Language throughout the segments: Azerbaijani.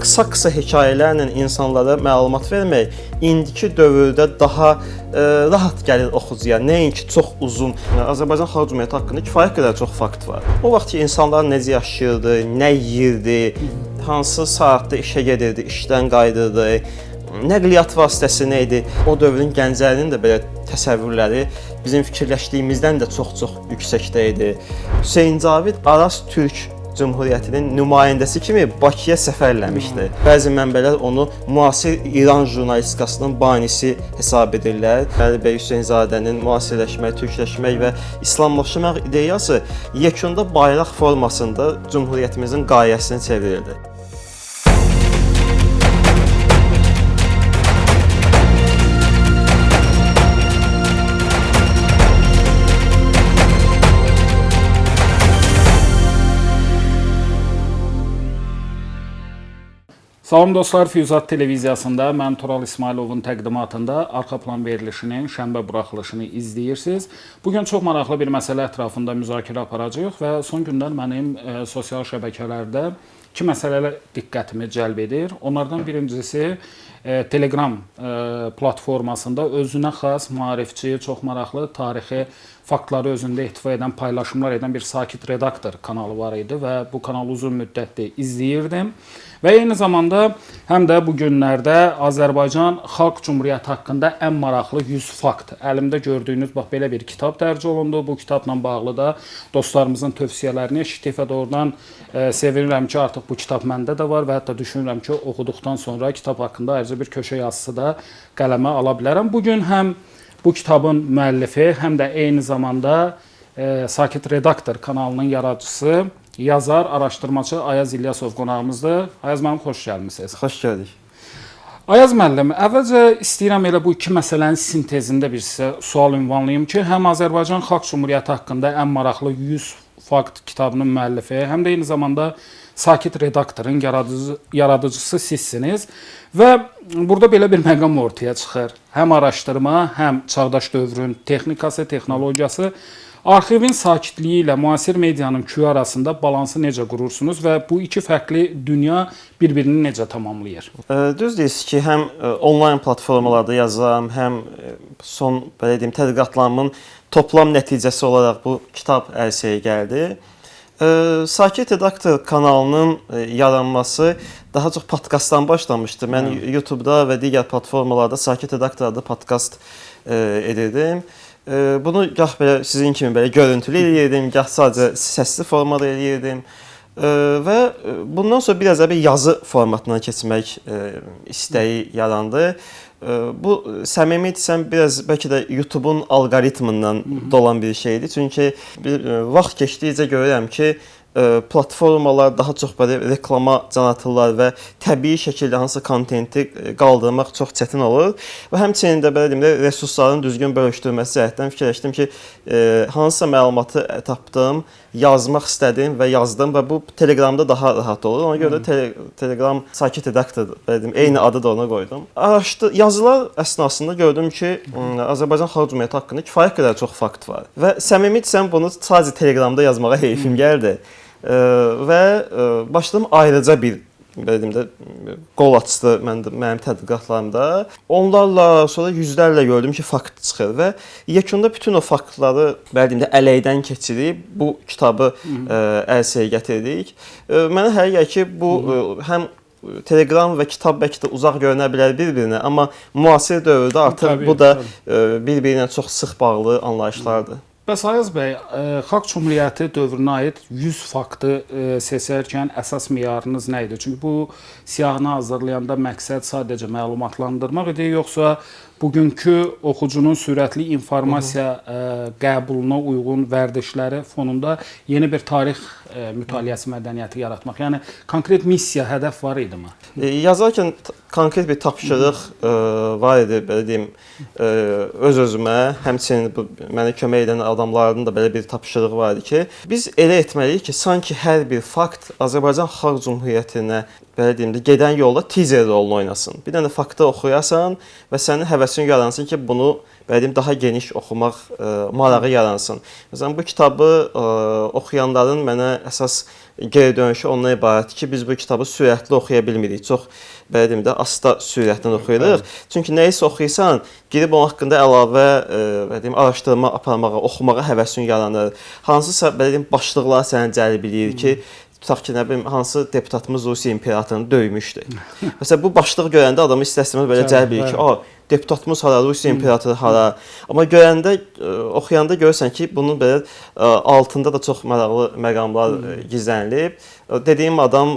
qısa hekayələrlə insanlara məlumat vermək indiki dövrdə daha rahat gəlir oxucuya. Nəinki çox uzun. Azərbaycan Xalq Cümhuriyyəti haqqında kifayət qədər çox fakt var. O vaxt ki, insanlar necə yaşayırdı, nə yeyirdi, hansı saatda işə gedirdi, işdən qayıdırdı, nəqliyyat vasitəsi nə idi? O dövrün gənclərinin də belə təsəvvürləri bizim fikirləşdiyimizdən də çox-çox yüksəkdə idi. Hüseyn Cavid Araz Türk Cümhuriyyətinin nümayəndəsi kimi Bakıya səfərləmişdi. Bəzi mənbələr onu müasir İran jurnalistikasının banisi hesab edirlər. Əli bəy Hüseynzadənin müasirləşmək, türkləşmək və İslamlaşmaq ideyası yekunda bayraq formasında Cümhuriyyətimizin qayəsini çevirirdi. Salam dostlar, Füyuzat televiziyasında mən Tural İsmayılovun təqdimatında arxa plan verilişinin şənbə buraxılışını izləyirsiniz. Bugün çox maraqlı bir məsələ ətrafında müzakirə aparacağıq və son günlər mənim sosial şəbəkələrdə iki məsələlər diqqətimi cəlb edir. Onlardan birincisi Telegram platformasında özünə xas, maarifçi, çox maraqlı, tarixi faktları özündə ehtiva edən, paylaşımlar edən bir Sakit Redaktor kanalı var idi və bu kanalı uzun müddətdir izləyirdim. Və eyni zamanda həm də bu günlərdə Azərbaycan Xalq Cümhuriyyəti haqqında ən maraqlı 100 fakt. Əlimdə gördüyünüz bax belə bir kitab dərc olundu. Bu kitabla bağlı da dostlarımızın tövsiyələrini eşitdik və doğrudan sevinirəm ki, artıq bu kitab məndə də var və hətta düşünürəm ki, oxuduqdan sonra kitab haqqında ayrıca bir köşə yazısı da qələmə ala bilərəm. Bugün həm bu kitabın müəllifi, həm də eyni zamanda Sakit Redaktor kanalının yaradıcısı, yazar, araşdırmacı Ayaz İlyasov qonağımızdır. Ayaz müəllim, xoş gəlmisiniz. Xoş gəldik. Ayaz müəllim, əvvəlcə istəyirəm elə bu iki məsələnin sintezində bir sizə sual ünvanlayım ki, həm Azərbaycan Xalq Cümhuriyyəti haqqında ən maraqlı 100 fakt kitabının müəllifi, həm də eyni zamanda Sakit Redaktorun yaradıcısı sizsiniz və burada belə bir məqam ortaya çıxır. Həm araşdırma, həm çağdaş dövrün texnikası, texnologiyası, arxivin sakitliyi ilə müasir medianın küyü arasında balansı necə qurursunuz və bu iki fərqli dünya bir-birini necə tamamlayır? Düz deyirsiniz ki, həm onlayn platformalarda yazıram, həm son belə deyim tədqiqatlarımın toplam nəticəsi olaraq bu kitab ərsəyə gəldi. Sakit Redaktor kanalının yaranması daha çox podkastdan başlamışdı. Mən YouTube-da və digər platformalarda Sakit Redaktor adlı podkast edirdim. Bunu gah belə sizin kimi belə görüntülü eləyirdim, gah sadəcə səsli formada eləyirdim. Və bundan sonra biraz da bir yazı formatına keçmək istəyi yarandı. Bu səmimi desəm biraz bəlkə də YouTube-un alqoritmindən dolan bir şeydir. Çünki vaxt keçdikcə görürəm ki, platformalar daha çox belə reklama can atırlar və təbii şəkildə hansısa kontenti qaldırmaq çox çətin olur. Və həmçinin də belə deyim də resursların düzgün bölüşdürülməsi cəhətdən fikirləşdim ki, hansısa məlumatı tapdım, yazmaq istədim və yazdım və bu Telegramda daha rahat olur. Ona görə də Telegram Sakit Redaktor belə deyim, eyni adı da ona qoydum. Yazılar əsnasında gördüm ki, Azərbaycan Xalq Cümhuriyyəti haqqında kifayət qədər çox fakt var. Və səmimi desəm bunu sadəcə Telegramda yazmağa heyfim gəldi. Və başladım ayrıca bir belə deyim də qol açdı mənim tədqiqatlarımda. Onlarla sonra yüzlərlə gördüm ki, fakt çıxır və yekunda bütün o faktları belə deyim də əleyhdən keçirib bu kitabı ərsəyə gətirdik. Mənə elə gəlir ki, bu həm Telegram və kitab bəlkə də uzaq görünə bilər bir-birinə, amma müasir dövrdə artıq bu da bir-birinə çox sıx bağlı anlayışlardır. Bəs Ayaz bəy, Xalq Cümhuriyyəti dövrünə aid 100 faktı seçərkən əsas meyarınız nə idi? Çünki bu siyahını hazırlayanda məqsəd sadəcə məlumatlandırmaq idi, yoxsa bugünkü oxucunun sürətli informasiya qəbuluna uyğun vərdişləri fonunda yeni bir tarix mütaliəsi mədəniyyəti yaratmaq? Yəni konkret missiya, hədəf var idimi? Yazarkən konkret bir tapşırıq var idi, belə deyim, öz-özümə, həmçinin mənə kömək edən adamların da belə bir tapşırığı var idi ki, biz elə etməliyik ki, sanki hər bir fakt Azərbaycan Xalq Cümhuriyyətinə belə deyim də, gedən yolda teaser rolunu oynasın. Bir dənə faktı oxuyasan və sənin həvəsin yaransın ki, bunu belə deyim, daha geniş oxumaq marağı yaransın. Məsələn, bu kitabı oxuyanların mənə əsas geri dönüşü ondan ibarətdir ki, biz bu kitabı sürətli oxuya bilmirik. Çox belə deyim də, asta sürətlə oxuyuruq. Çünki nəyisə oxuyursan, girib onun haqqında əlavə belə deyim, araşdırma aparmağa, oxumağa həvəsin yaranır. Hansısa belə deyim, başlıqlar səni cəlb edir ki, tutaq ki, nə bilim, hansı deputatımız Rusiya imperatorunu döymüşdü. Məsələn, bu başlığı görəndə adamı istər-istəməz belə cəlb edir ki, deputatımız hara, Rusiya imperatoru hara. Amma görəndə, oxuyanda görürsən ki, bunun belə altında da çox maraqlı məqamlar gizlənilib. Dediyim adam,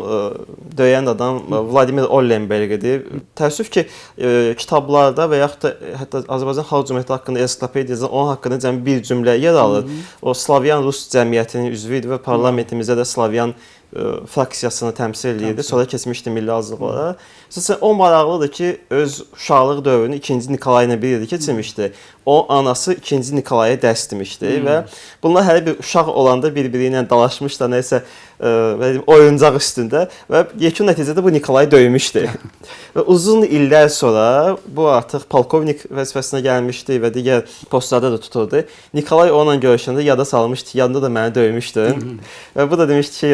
döyən adam Vladimir Ollenberg-dir. Təəssüf ki, kitablarda və yaxud da hətta Azərbaycan Xalq Cümhuriyyəti haqqında ensiklopediyada onun haqqında cəmi bir cümlə yer alır. O Slavyan Rus cəmiyyətinin üzvü idi və parlamentimizdə də Slavyan fraksiyasını təmsil edirdi. Sonra keçmişdi milli azlıqlara. Məsələn, o maraqlıdır ki, öz uşaqlıq dövrünü 2-ci Nikolay ilə bir yerdə keçirmişdi. O anası 2-ci Nikolaya dərs demişdi və bunlar hələ bir uşaq olanda bir-biri ilə dalaşmışlar, nəsə oyuncaq üstündə və yekun nəticədə bu Nikolayı döymüşdü. Və uzun illər sonra bu artıq polkovnik vəzifəsinə gəlmişdi və digər postlarda da tuturdu. Nikolay onunla görüşəndə yada salmışdı, yanında da məni döymüşdün. Və bu da demişdi ki,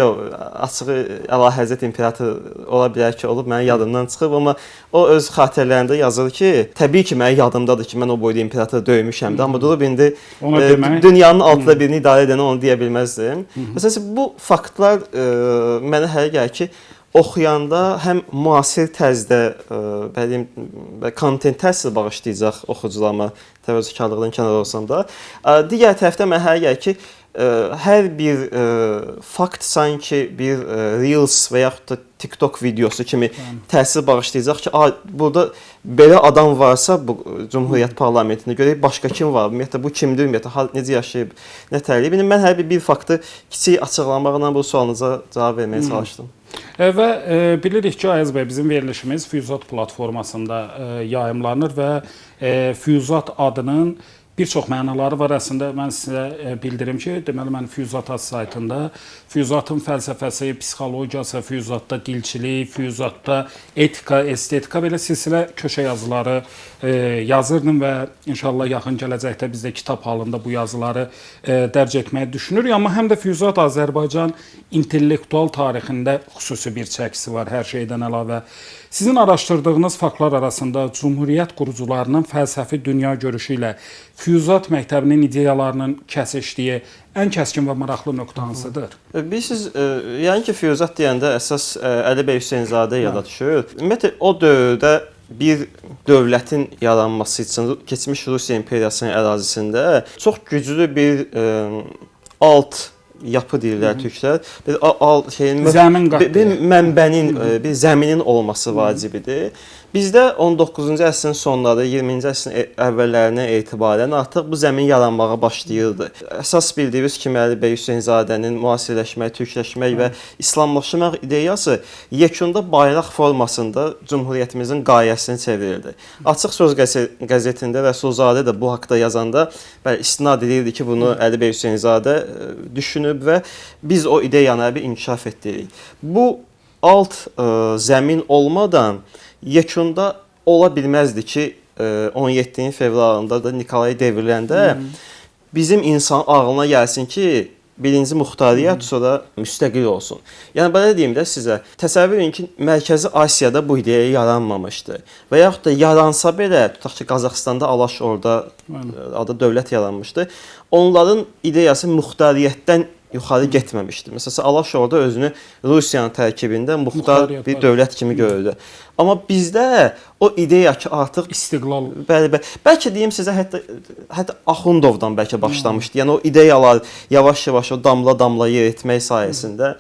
açığı Əlahəzrət imperator ola bilər ki, olub mənim yadımdan çıxıb, amma o öz xatirələrində yazır ki, təbii ki, mənim yadımdadır ki, mən o boyda imperatoru döymüşəm də, amma durub indi dünyanın altıda birini idarə edəni onu deyə bilməzdim. Məsələn, bu faktlar mənə hələ gəlir ki, oxuyanda həm müasir tərzdə kontent təsir bağışlayacaq oxucularıma, təvəzzükarlıqdan kənar olsam da. Digər tərəfdən mənə hələ gəlir ki, hər bir fakt sanki bir Reels və yaxud da TikTok videosu kimi təsir bağışlayacaq ki, burada belə adam varsa bu Cümhuriyyət parlamentində görək başqa kim var? Ümumiyyətlə bu kimdir? Ümumiyyətlə necə yaşayıb, nə tərliyib? Mən hər bir faktı kiçik açıqlamaqla bu sualınıza cavab verməyə çalışdım. Və bilirik ki, Ayaz bəy, bizim verilişimiz Füyuzat platformasında yayımlanır və Füyuzat adının bir çox mənaları var. Əslində mən sizə bildirim ki, deməli mən Füyuzat saytında Füyuzatın fəlsəfəsi, psixologiyası, Füyuzatda dilçilik, Füyuzatda etika, estetika belə silsilə köşə yazıları yazırdım və inşallah yaxın gələcəkdə biz də kitab halında bu yazıları dərc etməyi düşünürük. Amma həm də Füyuzat Azərbaycan intellektual tarixində xüsusi bir çəkisi var hər şeydən əlavə. Sizin araşdırdığınız faktlar arasında Cümhuriyyət qurucularının fəlsəfi dünya görüşü ilə Füyuzat məktəbinin ideyalarının kəsişdiyi ən kəskin və maraqlı nöqtə hansıdır? Bilirsiniz, yəni ki, Füyuzat deyəndə əsas Əli bəy Hüseynzadə yada düşür. Ümumiyyətlə, o dövrdə bir dövlətin yaranması üçün keçmiş Rusiya imperiyasının ərazisində çox güclü bir alt yapı deyirlər türklər. Bir mənbənin, bir zəminin olması vacibidir. Bizdə 19-cu əsrin sonları, 20-ci əsrin əvvəllərinə etibarən artıq bu zəmin yaranmağa başlayırdı. Əsas bildiyiniz kimi Əli bəy Hüseynzadənin müasirləşmək, türkləşmək və İslamlaşmaq ideyası yekunda bayraq formasında Cümhuriyyətimizin qayəsini çevrildi. Açıq Söz qəzetində Rəsulzadə də bu haqda yazanda istinad edirdi ki, bunu Əli bəy Hüseynzadə düşünüb və biz o ideyanı inkişaf etdiririk. Bu alt zəmin olmadan yekunda ola bilməzdi ki, 17 fevralında da Nikolayı devriləndə bizim insan ağlına gəlsin ki, birinci muxtariyyət sonra müstəqil olsun. Yəni, belə deyim də sizə, təsəvvür edin ki, Mərkəzi Asiyada bu ideya yaranmamışdı. Və yaxud da yaransa belə, tutaq ki, Qazaxstanda Alaş orada adı dövlət yaranmışdı. Onların ideyası muxtariyyətdən yuxarı getməmişdi. Məsələn, Alaş orada özünü Rusiyanın tərkibində muxtar bir dövlət kimi görürdü. Amma bizdə o ideya ki, artıq istiqlal. Bəlkə deyim sizə, hətta Axundovdan bəlkə başlamışdı. Yəni o ideyalar yavaş-yavaş o damla-damla yer etmək sayəsində.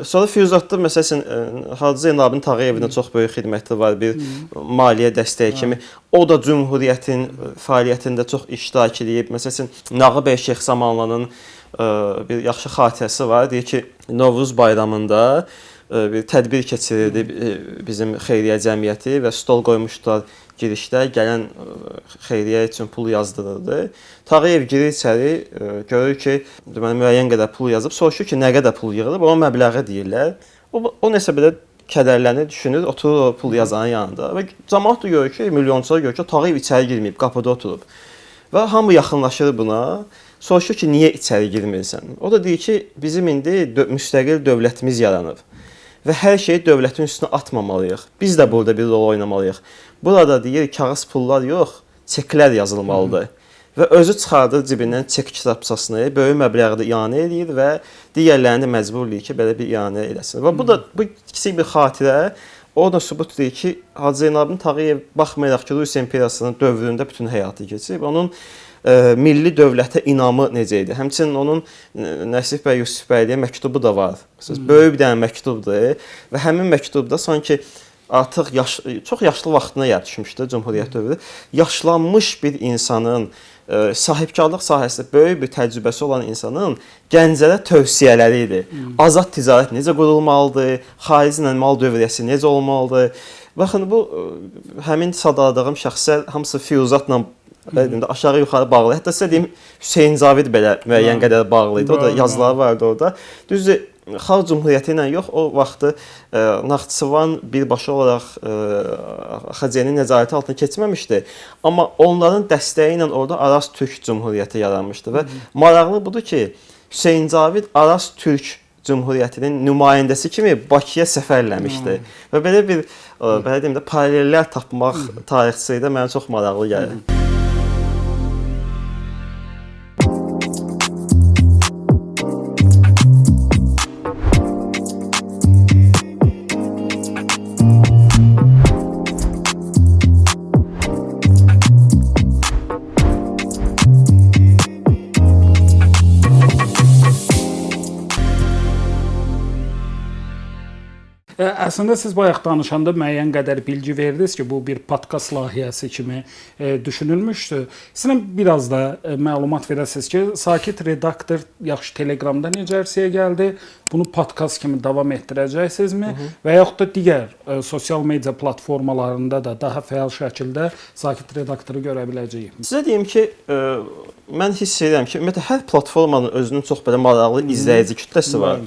Sonra Füyuzatda məsələn Hacı Zeynalabdin Tağıyevin çox böyük xidməti var, bir maliyyə dəstəyi kimi. O da Cümhuriyyətin fəaliyyətində çox iştirak edib. Məsələn, Nağı bəy Şeyxsamanlının bir yaxşı xatirəsi var. Deyir ki, Novruz bayramında bir tədbir keçirirdi bizim xeyriyyə cəmiyyəti və stol qoymuşdular girişdə, gələn xeyriyyə üçün pul yazdırırdı. Tağıyev girir içəri, görür ki, müəyyən qədər pul yazıb, soruşur ki, nə qədər pul yığılıb, o məbləği deyirlər. O nəsə belə kədərlənir, düşünür, oturur o pul yazanın yanında və cəmaət də görür ki, milyonçular görür ki, Tağıyev içəri girməyib, qapıda oturub. Və hamı yaxınlaşır buna, soruşur ki, niyə içəri girmirsən? O da deyir ki, bizim indi müstəqil dövlətimiz yaranıb və hər şeyi dövlətin üstünə atmamalıyıq. Biz də burada bir rol oynamalıyıq. Burada deyir, kağız pullar yox, çeklər yazılmalıdır. Və özü çıxardır cibindən çek kitabçasını, böyük məbləğdə ianə edir və digərlərini də məcbur edir ki, belə bir ianə eləsin. Və bu kiçik bir xatirə, o da sübut edir ki, Hacı Zeynalabdin Tağıyev baxmayaraq ki, Rusiya imperiyasının dövründə bütün həyatı keçib, onun milli dövlətə inamı necə idi? Həmçinin onun Nəsif bəy Yusif bəyliyə məktubu da var. Böyük bir dənə məktubdur və həmin məktubda sanki artıq çox yaşlı vaxtına yer düşmüşdü Cümhuriyyət dövrü. Yaşlanmış bir insanın sahibkarlıq sahəsində böyük bir təcrübəsi olan insanın gənclərə tövsiyələri idi. Azad ticarət necə qurulmalıdır, xariclə mal dövriyyəsi necə olmalıdır. Baxın, bu həmin sadaladığım şəxslər hamısı Firuzatla aşağı yuxarı bağlı. Hətta sizə deyim, Hüseyn Cavid belə müəyyən qədər bağlı idi. O da yazıları vardı orada. Düzdür, Xalq Cümhuriyyəti ilə yox, o vaxtı Naxçıvan birbaşa olaraq AXC-nin nəzarəti altına keçməmişdi. Amma onların dəstəyi ilə orada Aras Türk Cümhuriyyəti yaranmışdı və maraqlı budur ki, Hüseyn Cavid Aras Türk Cümhuriyyətinin nümayəndəsi kimi Bakıya səfərləmişdi. Və belə bir belə deyim də paralellər tapmaq tarixçilikdə mənə çox maraqlı gəlir. Əslində siz bayaq danışanda müəyyən qədər bilgi verdiniz ki, bu bir podkast layihəsi kimi düşünülmüşdü. Sizə biraz da məlumat verəsiniz ki, Sakit redaktor yaxşı Telegramda necə ərsəyə gəldi? Bunu podkast kimi davam etdirəcəksinizmi? Və yaxud da digər sosial media platformalarında da daha fəal şəkildə Sakit redaktoru görə biləcəyik? Sizə deyim ki, mən hiss edirəm ki, ümumiyyətlə hər platformanın özünün çox belə maraqlı izləyici kütləsi var.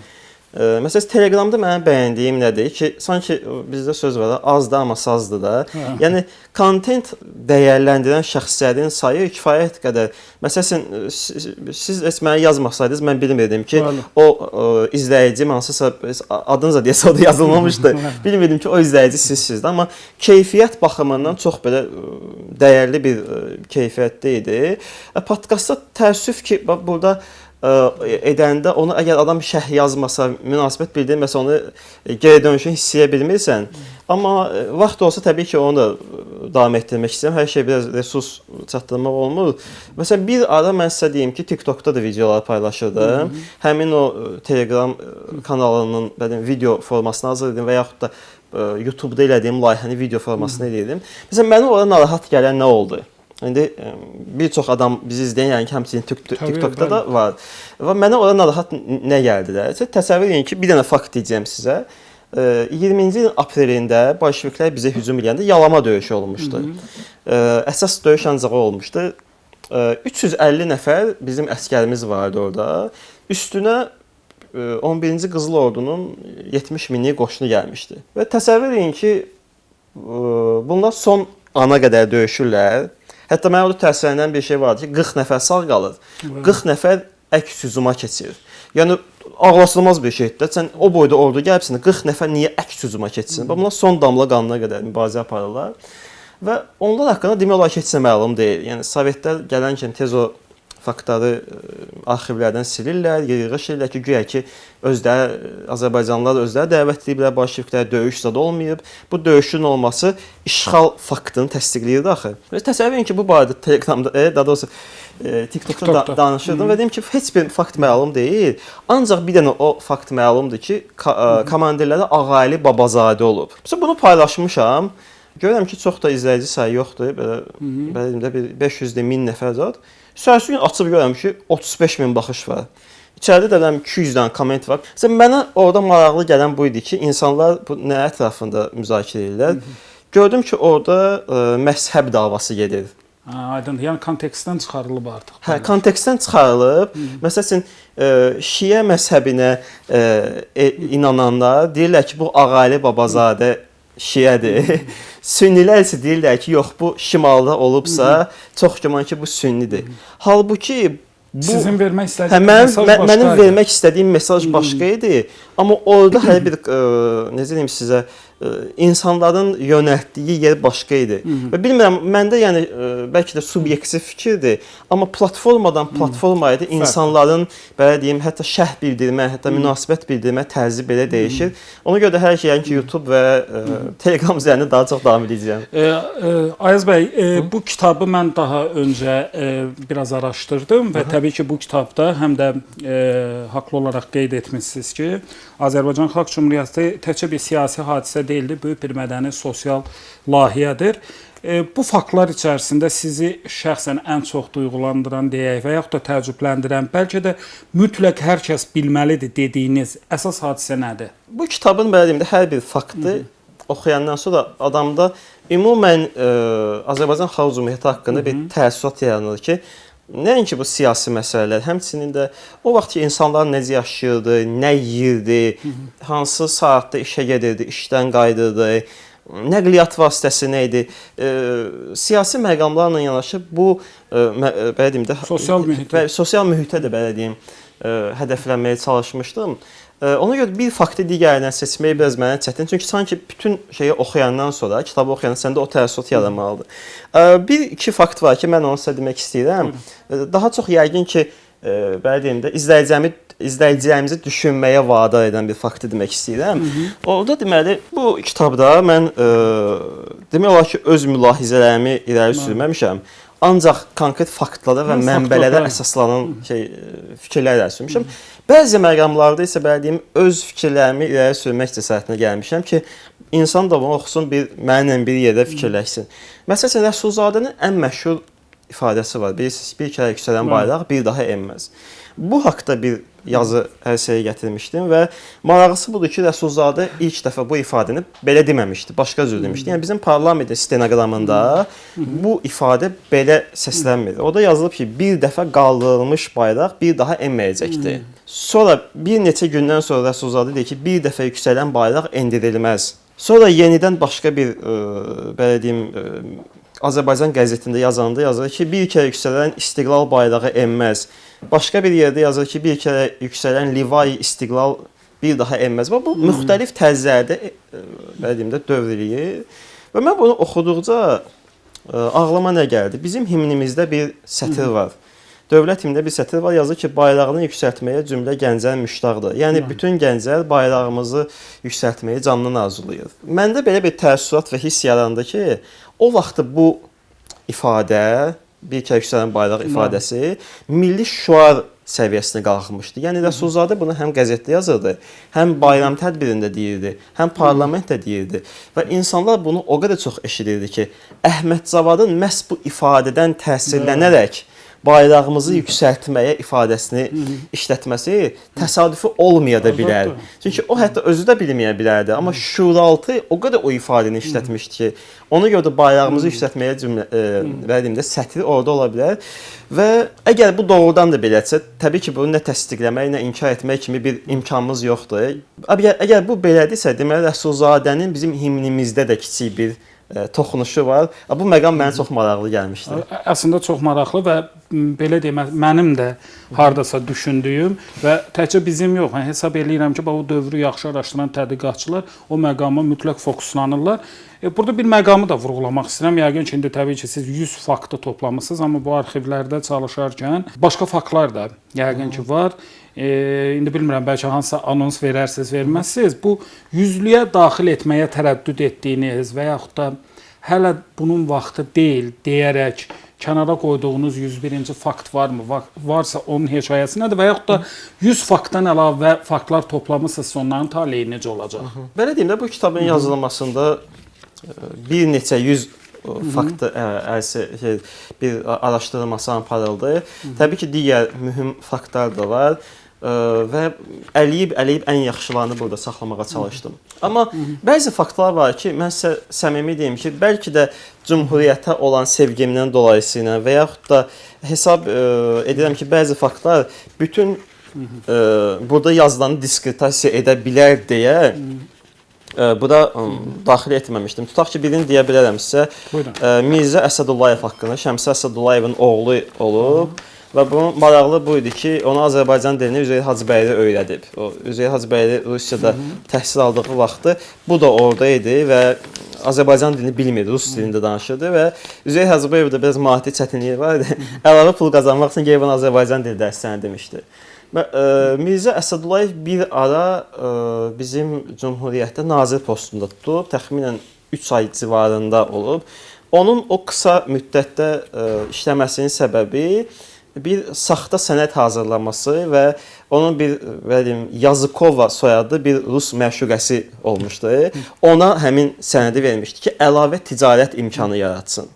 Məsələn, Telegramda mənim bəyəndiyim nədir ki, sanki bizdə söz var da, azdır amma sazdır da. Yəni, kontent dəyərləndirən şəxslərin sayı kifayət qədər. Məsələn, siz heç mənə yazmasaydınız, mən bilmirdim ki, o izləyici, hansısa adınıza deyəsə o da yazılmamışdı. Bilmirdim ki, o izləyici sizsiniz də. Amma keyfiyyət baxımından çox belə dəyərli bir keyfiyyətdə idi. Podkastda təəssüf ki, burada edəndə onu əgər adam şərh yazmasa, münasibət bildirməsə onu geri dönüşünü hiss edə bilmirsən. Amma vaxt olsa təbii ki, onu da davam etdirmək istəyirəm. Hər şey biraz resurs çatdırmaq olmur. Məsələn, bir ara mən sizə deyim ki, TikTokda da videolar paylaşırdım. Həmin o Telegram kanalının video formasını hazırladım və yaxud da YouTube'da elədiyim layihəni video formasını eləyirdim. Məsələn, mənə orada narahat gələn nə oldu? İndi bir çox adam bizi izləyən, yəni ki, həmçinin TikTokda da var. Və mənə orada narahat nə gəldi də? Təsəvvür edin ki, bir dənə fakt deyəcəm sizə. 20-ci ilin aprelində bolşeviklər bizə hücum edəndə yalama döyüşü olmuşdu. Əsas döyüş ancaq olmuşdu. 350 nəfər bizim əskərimiz vardı orada. Üstünə 11-ci Qızıl Ordunun 70 minlik qoşunu gəlmişdi. Və təsəvvür edin ki, bunlar son ana qədər döyüşürlər. Hətta mənə orada təsirlənən bir şey vardı ki, 40 nəfər sağ qalır, 40 nəfər əks hücuma keçir. Yəni, ağlasılmaz bir şeydir. Sən o boyda ordu gəlibsən, 40 nəfər niyə əks hücuma keçsin? Bunlar son damla qanına qədər mübarizə aparırlar. Və onlar haqqında demək olar ki, heç nə məlum deyil. Yəni, Sovetlər gələn kimi tez o faktları arxivlərdən silirlər, yığış edirlər ki, güya ki, Azərbaycanlılar özləri dəvət ediblər, bolşeviklər döyüş zad olmayıb. Bu döyüşün olması işğal faktını təsdiqləyirdi axı. Təsəvvür edin ki, bu barədə Telegramda, daha doğrusu TikTokda danışırdım və dedim ki, heç bir fakt məlum deyil. Ancaq bir dənə o fakt məlumdur ki, komandirlərdə Ağaylı Babazadə olub. Mesela bunu paylaşmışam. Görürəm ki, çox da izləyici sayı yoxdur. Belə 500-də 1000 nəfər zad. Səhərsi gün açıb görürəm ki, 35 min baxış var. İçəridə də 200 dənə komment var. Məsələn, mənə orada maraqlı gələn bu idi ki, insanlar bu nə ətrafında müzakirə edirlər. Gördüm ki, orada məzhəb davası gedir. Aydın. Yəni kontekstdən çıxarılıb artıq. Hə, kontekstdən çıxarılıb. Məsəl üçün Şiə məzhəbinə inananlar deyirlər ki, bu Ağali Babazadə Şiədir. Sünnilər isə deyirlər ki, yox, bu şimalda olubsa, çox güman ki, bu sünnidir. Halbuki sizin vermək istədiyiniz mesaj başqa idi. Mənim vermək istədiyim mesaj başqa idi. Amma orada hər bir necə deyim sizə, insanların yönəltdiyi yer başqa idi. Və bilmirəm, məndə yəni bəlkə də subyektiv fikirdir, amma platformadan platformaya da insanların belə deyim, hətta şərh bildirmə, hətta münasibət bildirmə tərzi belə dəyişir. Ona görə də hər şey yəni ki, YouTube və Telegram üzərində daha çox davam edəcəyəm. Ayaz bəy, bu kitabı mən daha öncə biraz araşdırdım və təbii ki, bu kitabda həm də haqlı olaraq qeyd etmisiniz ki, Azərbaycan Xalq Cümhuriyyəti təkcə bir siyasi hadisə deyildi, böyük bir mədəni sosial layihədir. Bu faktlar içərisində sizi şəxsən ən çox duyğulandıran deyək və yaxud da təəccübləndirən, bəlkə də mütləq hər kəs bilməlidir dediyiniz əsas hadisə nədir? Bu kitabın belə deyim də hər bir faktı oxuyandan sonra adamda ümumən Azərbaycan Xalq Cümhuriyyəti haqqında bir təəssürat yaranır ki, nəinki bu siyasi məsələlər, həmçinin də o vaxt ki, insanlar necə yaşayırdı, nə yeyirdi, hansı saatda işə gedirdi, işdən qayıdırdı, nəqliyyat vasitəsi nə idi, siyasi məqamlarla yanaşı bu, belə deyim də, sosial mühitə də belə deyim, hədəflənməyə çalışmışdım. Ona görə bir faktı digərindən seçmək biraz mənə çətin. Çünki sanki bütün şeyi oxuyandan sonra, kitabı oxuyandan səndə o təəssürat yaranmalıdır. Bir-iki fakt var ki, mən onu sizə demək istəyirəm. Daha çox yəqin ki, belə deyim də, izləyicimizi düşünməyə vadar edən bir faktı demək istəyirəm. Orada deməli, bu kitabda mən demək olar ki, öz mülahizələrimi irəli sürməmişəm. Ancaq konkret faktlara və mənbələrə əsaslanan fikirlər irəli sürmüşəm. Bəzi məqamlarda isə belə deyim, öz fikirlərimi irəli sürmək cəsarətinə gəlmişəm ki, insan da bunu oxusun, mənimlə bir yerdə fikirləşsin. Məsələn, Rəsulzadənin ən məşhur ifadəsi var. Bir kərə yüksələn bayraq bir daha enməz. Bu haqda bir yazı ərsəyə gətirmişdim və maraqlısı budur ki, Rəsulzadə ilk dəfə bu ifadəni belə deməmişdi, başqa cür demişdi. Yəni bizim parlamentin stenoqramında bu ifadə belə səslənmir. Orada yazılıb ki, bir dəfə qaldırılmış bayraq bir daha enməyəcəkdir. Sonra bir neçə gündən sonra Rəsulzadə deyir ki, bir dəfə yüksələn bayraq endirilməz. Sonra yenidən başqa bir belə deyim Azərbaycan qəzetində yazır ki, bir kərə yüksələn İstiqlal bayrağı enməz. Başqa bir yerdə yazır ki, bir kərə yüksələn Livayi İstiqlal bir daha enməz. Bu müxtəlif tərzlərdə belə deyim də dövr eləyir. Və mən bunu oxuduqca ağlıma nə gəldi? Bizim himnimizdə bir sətir var. Dövlət himnində bir sətir var, yazır ki, bayrağını yüksəltməyə cümlə gənclər müştaqdır. Yəni bütün gənclər bayrağımızı yüksəltməyi candan arzulayır. Məndə belə bir təəssürat və hiss yarandı ki, o vaxt bu ifadə, bir kərə yüksələn bayraq ifadəsi milli şüar səviyyəsinə qalxmışdı. Yəni Rəsulzadə bunu həm qəzetdə yazırdı, həm bayram tədbirində deyirdi, həm parlamentdə deyirdi və insanlar bunu o qədər çox eşidirdi ki, Əhmədzavadın məhz bu ifadədən təsirlənərək bayrağımızı yüksəltməyə ifadəsini işlətməsi təsadüfi olmaya da bilər. Çünki o hətta özü də bilməyə bilərdi, amma şuuraltı o qədər o ifadəni işlətmişdi ki, ona görə də bayrağımızı yüksəltməyə verdiyimdə sətri orada ola bilər. Və əgər bu doğrudan da belədirsə, təbii ki, bunu nə təsdiqləmək, nə inkar etmək kimi bir imkanımız yoxdur. Əgər bu belədirsə, deməli Rəsulzadənin bizim himnimizdə də kiçik bir toxunuşu var. Bu məqam mənə çox maraqlı gəlmişdi. Əslində çox maraqlı və belə deyim, mənim də hardasa düşündüyüm və təkcə bizim yox, hesab eləyirəm ki, bu dövrü yaxşı araşdıran tədqiqatçılar o məqama mütləq fokuslanırlar. Burada bir məqamı da vurğulamaq istəyirəm. Yəqin ki, indi təbii ki, siz 100 faktı toplamısınız, amma bu arxivlərdə çalışarkən başqa faktlar da yəqin ki, var. İndi bilmirəm, bəlkə hansısa anons verərsiniz, verməzsiniz. Bu 100-lüyə daxil etməyə tərəddüd etdiyiniz və yaxud da hələ bunun vaxtı deyil deyərək kənara qoyduğunuz 101-ci fakt varmı? Varsa onun hekayəsi nədir və yaxud da 100 faktdan əlavə faktlar toplamısınızsa onların taleyi necə olacaq? Belə deyim də, bu kitabın yazılmasında bir neçə 100 faktı bir araşdırılması aparıldı. Təbii ki, digər mühüm faktlar da var. və əliyib ən yaxşılarını burada saxlamağa çalışdım. Amma bəzi faktlar var ki, mən sizə səmimi deyim ki, bəlkə də Cümhuriyyətə olan sevgimdən dolayısıyla və yaxud da hesab edirəm ki, bəzi faktlar bütün burada yazılanı diskreditasiya edə bilər deyə bura daxil etməmişdim. Tutaq ki, birini deyə bilərəm sizə. Mirzə Əsədullayev haqqında, Şəmsi Əsədullayevin oğlu olub və bunun maraqlı bu idi ki, ona Azərbaycan dilini Üzeyir Hacıbəyli öyrədib. O Üzeyir Hacıbəyli Rusiyada təhsil aldığı vaxtı bu da orada idi və Azərbaycan dilini bilmirdi, rus dilində danışırdı və Üzeyir Hacıbəyev də biraz maddi çətinliyi var idi. Əlavə pul qazanmaq üçün gəlib Azərbaycan dili dərslərini demişdi. Mirzə Əsədullayev bir ara bizim Cümhuriyyətdə nazir postunda tutulub, təxminən 3 ay civarında olub. Onun o qısa müddətdə işləməsinin səbəbi bir saxta sənəd hazırlaması və onun bir Yazıkova soyadı bir rus məşuqəsi olmuşdu. Ona həmin sənədi vermişdi ki, əlavə ticarət imkanı yaratsın.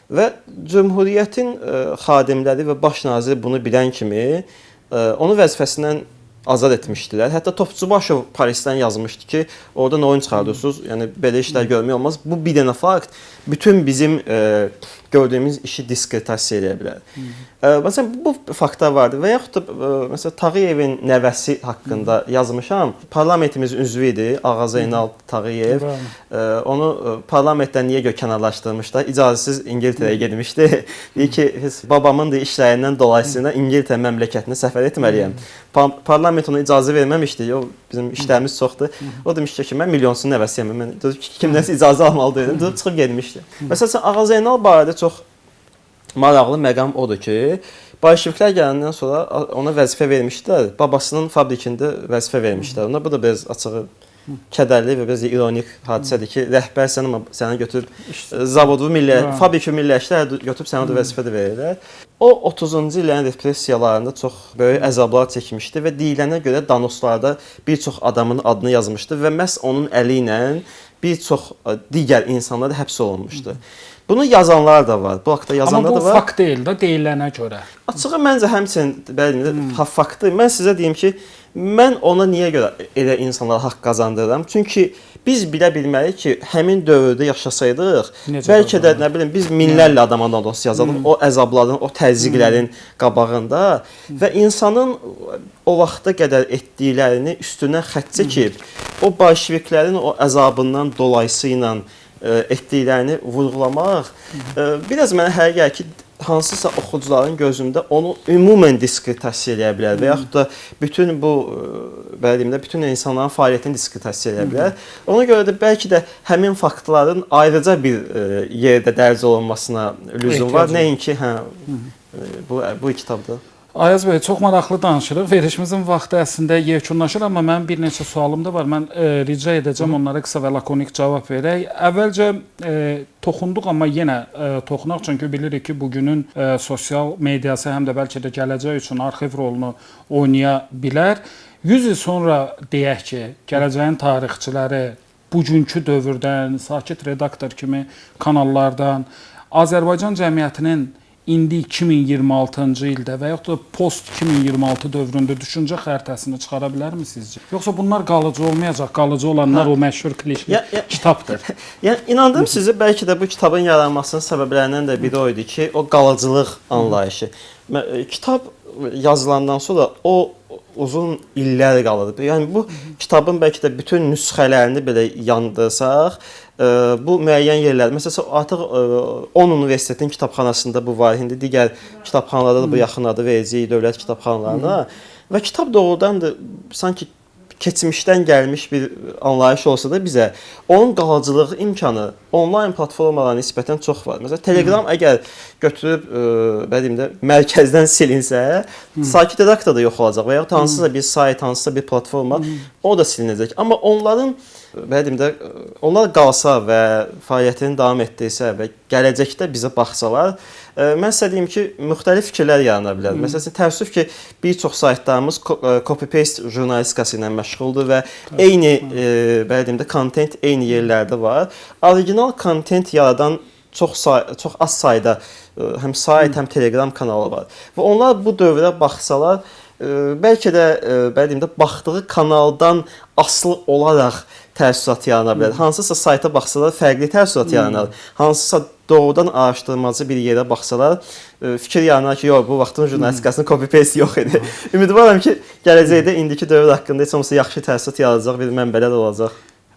Və Cümhuriyyətin xadimləri və baş naziri bunu bilən kimi onu vəzifəsindən azad etmişdilər. Hətta Topçubaşov Parisdən yazmışdı ki, orada nə oyun çıxardıyorsunuz? Yəni belə işlər görmək olmaz. Bu bir dənə fakt bütün bizim gördüyümüz işi diskreditasiya edə bilər. Məsələn, bu faktlar vardır və yaxud da məsələn Tağıyevin nəvəsi haqqında yazmışam. Parlamentimiz üzvü idi, Ağa Zeynal Tağıyev. Onu parlamentdən niyə kənarlaşdırmışlar? İcazəsiz İngiltərəyə getmişdi. Deyir ki, babamın da işlərindən dolayısıyla İngiltərə məmləkətinə səfər etməliyəm. Parlament ona icazə verməmişdi. O bizim işlərimiz çoxdur. O demişdi ki, mən milyonsun nəvəsiyəm. Mən kimdənsə icazə almalı deyildim. Durub çıxıb getmişdi. Məsələn, Ağa Zeynal barədə çox maraqlı məqam odur ki, bolşeviklər gələndən sonra ona vəzifə vermişdilər. Babasının fabrikində vəzifə vermişdilər. Ona bu da biraz açığı kədərli və biraz ironik hadisədir ki, rəhbər səni götürüb zavodu fabriki milliləşdirər, götürüb sənə də vəzifə də verirlər. O 30-cu illərin repressiyalarında çox böyük əzablar çəkmişdi və deyilənə görə danoslarda bir çox adamın adını yazmışdı və məhz onun əli ilə bir çox digər insanlar da həbs olunmuşdu. Bunu yazanlar da var. Bu haqda yazanlar da var. Amma bu fakt deyil də, deyilənə görə. Açığı məncə həmçinin faktdır. Mən sizə deyim ki, mən ona niyə görə elə insanlara haqq qazandırıram? Çünki biz bilə bilməliyik ki, həmin dövrdə yaşasaydıq, bəlkə də nə bilim biz minlərlə adama danos yazardıq o əzabların, o təzyiqlərin qabağında və insanın o vaxta qədər etdiklərini üstünə xətt çəkib, o bolşeviklərin o əzabından dolayısıyla etdiklərini vurğulamaq biraz mənə hər gəlir ki, hansısa oxucuların gözündə onu ümumən diskreditasiya edə bilər və yaxud da bütün bu bütün insanların fəaliyyətini diskreditasiya edə bilər. Ona görə də bəlkə də həmin faktların ayrıca bir yerdə dərc olunmasına lüzum var. Nəinki bu kitabda. Ayaz bəy, çox maraqlı danışırıq. Verilişimizin vaxtı əslində yekunlaşır, amma mənim bir neçə sualım da var. Mən rica edəcəm onlara qısa və lakonik cavab verək. Əvvəlcə toxunduq, amma yenə toxunaq, çünki bilirik ki, bugünün sosial mediası həm də bəlkə də gələcək üçün arxiv rolunu oynaya bilər. 100 il sonra deyək ki, gələcəyin tarixçiləri bugünkü dövrdən, sakit redaktor kimi kanallardan Azərbaycan cəmiyyətinin indi 2026-cı ildə və yaxud da post 2026 dövründə düşüncə xəritəsini çıxara bilərmi sizcə? Yoxsa bunlar qalıcı olmayacaq, qalıcı olanlar o məşhur klişe kitabdır. Yəni inandım sizi, bəlkə də bu kitabın yaranmasının səbəblərindən də biri o idi ki, o qalıcılıq anlayışı. Kitab yazılandan sonra o uzun illər qalır. Yəni bu kitabın bəlkə də bütün nüsxələrini belə yandırsaq, bu müəyyən yerlər, məsələn, artıq 10 universitetin kitabxanasında bu var, indi digər kitabxanalarda da bu yaxınlarda verəcəyik dövlət kitabxanalarına və kitab doğrudan da sanki keçmişdən gəlmiş bir anlayış olsa da bizə onun qalıcılığı imkanı onlayn platformalara nisbətən çox var. Məsələn, Telegram əgər götürüb mərkəzdən silinsə, sakit redaktor da yox olacaq və ya hansısa bir sayt, hansısa bir platforma o da silinəcək. Amma onların onlar qalsa və fəaliyyətini davam etdirsə və gələcəkdə bizə baxsalar, mən sizə deyim ki, müxtəlif fikirlər yarana bilər. Məsələn, təəssüf ki, bir çox saytlarımız copy-paste jurnalistikası ilə məşğuldur və eyni kontent eyni yerlərdə var. Orijinal kontent yaradan çox az sayda həm sayt, həm Telegram kanalı var. Və onlar bu dövrə baxsalar, bəlkə də belə deyim də baxdığı kanaldan asılı olaraq təəssürat yarana bilər. Hansısa sayta baxsalar fərqli təəssürat yaranar. Hansısa doğrudan araşdırmacı bir yerə baxsalar fikir yaranar ki, yox bu vaxtın jurnalistikasının copy-paste yox idi. Ümidvaram ki, gələcəkdə indiki dövr haqqında heç olmasa yaxşı təəssürat yaradacaq bir mənbələr olacaq.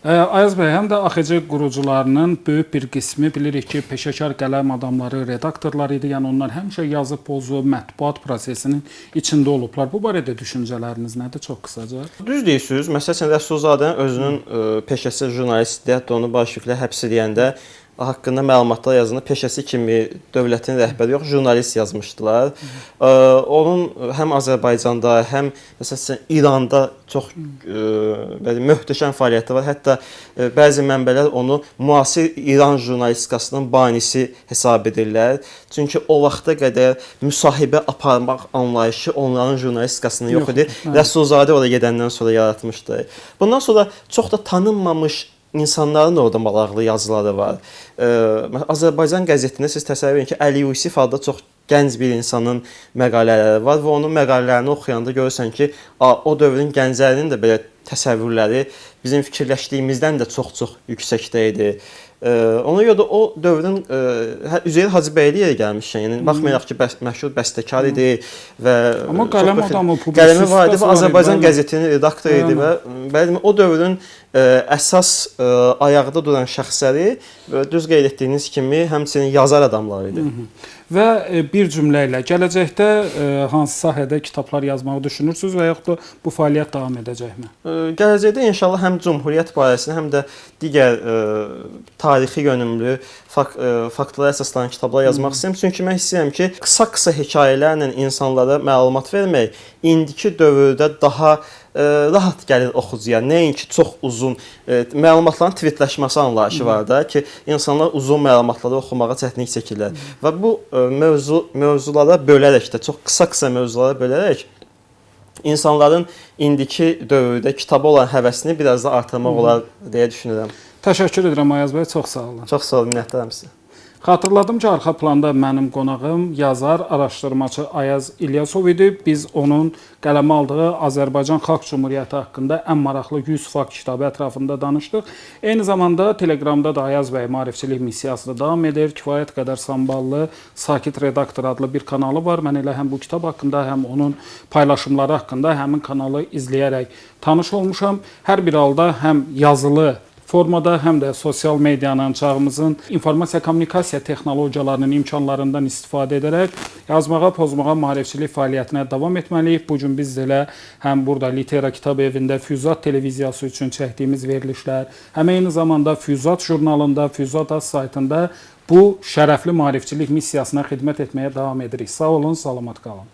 Ayaz bəy, həm də AXC qurucularının böyük bir qismi bilirik ki, peşəkar qələm adamları, redaktorlar idi. Yəni onlar həmişə yazı pozu, mətbuat prosesinin içində olublar. Bu barədə düşüncələriniz nədir çox qısaca? Düz deyirsiniz. Məsələn, Rəsulzadənin özünün peşəsi jurnalistdir. Hətta onu Bolşeviklər həbs edəndə haqqında məlumatlar yazında peşəsi kimi dövlətin rəhbəri yox, jurnalist yazmışdılar. Onun həm Azərbaycanda, həm məsələn İranda çox belə möhtəşəm fəaliyyəti var. Hətta bəzi mənbələr onu müasir İran jurnalistikasının banisi hesab edirlər. Çünki o vaxta qədər müsahibə aparmaq anlayışı onların jurnalistikasının yox idi. Rəsulzadə ora gedəndən sonra yaratmışdı. Bundan sonra çox da tanınmamış insanların orada maraqlı yazıları var. Azərbaycan qəzetində siz təsəvvür edin ki, Əli Yusif adlı çox gənc bir insanın məqalələri var və onun məqalələrini oxuyanda görürsən ki, o dövrün gənclərinin də belə təsəvvürləri bizim fikirləşdiyimizdən də çox-çox yüksəkdə idi. Ona görə də o dövrün Üzeyir Hacıbəyliyə gəlmişkən, yəni baxmayaraq ki, məşhur bəstəkar idi və amma qələm adamı, qələmi var idi və Azərbaycan qəzetinin redaktoru idi və bəli o dövrün əsas ayaqda duran şəxsləri düz qeyd etdiyiniz kimi həmçinin yazar adamlar idi. Və bir cümlə ilə gələcəkdə hansı sahədə kitablar yazmağı düşünürsünüz və yaxud da bu fəaliyyət davam edəcəkmi? Gələcəkdə inşallah həm Cümhuriyyət barəsində, həm də digər tarixi yönümlü faktlara əsaslanan kitablar yazmaq istəyirəm. Çünki mən hiss edirəm ki, qısa-qısa hekayələrlə insanlara məlumat vermək indiki dövrdə daha rahat gəlir oxucuya. Nəinki çox uzun məlumatların tweetləşməsi anlayışı var da ki, insanlar uzun məlumatları oxumağa çətinlik çəkirlər. Və bu mövzulara bölərək də, çox qısa-qısa mövzulara bölərək insanların indiki dövrdə kitaba olan həvəsini biraz da artırmaq olar deyə düşünürəm. Təşəkkür edirəm Ayaz bəy, çox sağ olun. Çox sağ olun, minnətdaram sizə. Xatırladım ki, arxa planda mənim qonağım yazar, araşdırmacı Ayaz İlyasov idi. Biz onun qələmə aldığı Azərbaycan Xalq Cümhuriyyəti haqqında ən maraqlı 100 fakt kitabı ətrafında danışdıq. Eyni zamanda Telegramda da Ayaz bəy maarifçilik missiyası da davam edir. Kifayət qədər samballı Sakit Redaktor adlı bir kanalı var. Mən elə həm bu kitab haqqında, həm onun paylaşımları haqqında həmin kanalı izləyərək tanış olmuşam. Hər bir halda həm yazılı formada, həm də sosial medianın, çağımızın informasiya kommunikasiya texnologiyalarının imkanlarından istifadə edərək yazmağa, pozmağa, maarifçilik fəaliyyətinə davam etməliyik. Bu gün biz elə həm burada Litera Kitab Evində Füyuzat televiziyası üçün çəkdiyimiz verilişlər, həm eyni zamanda Füyuzat jurnalında, Füyuzat saytında bu şərəfli maarifçilik missiyasına xidmət etməyə davam edirik. Sağ olun, salamat qalın.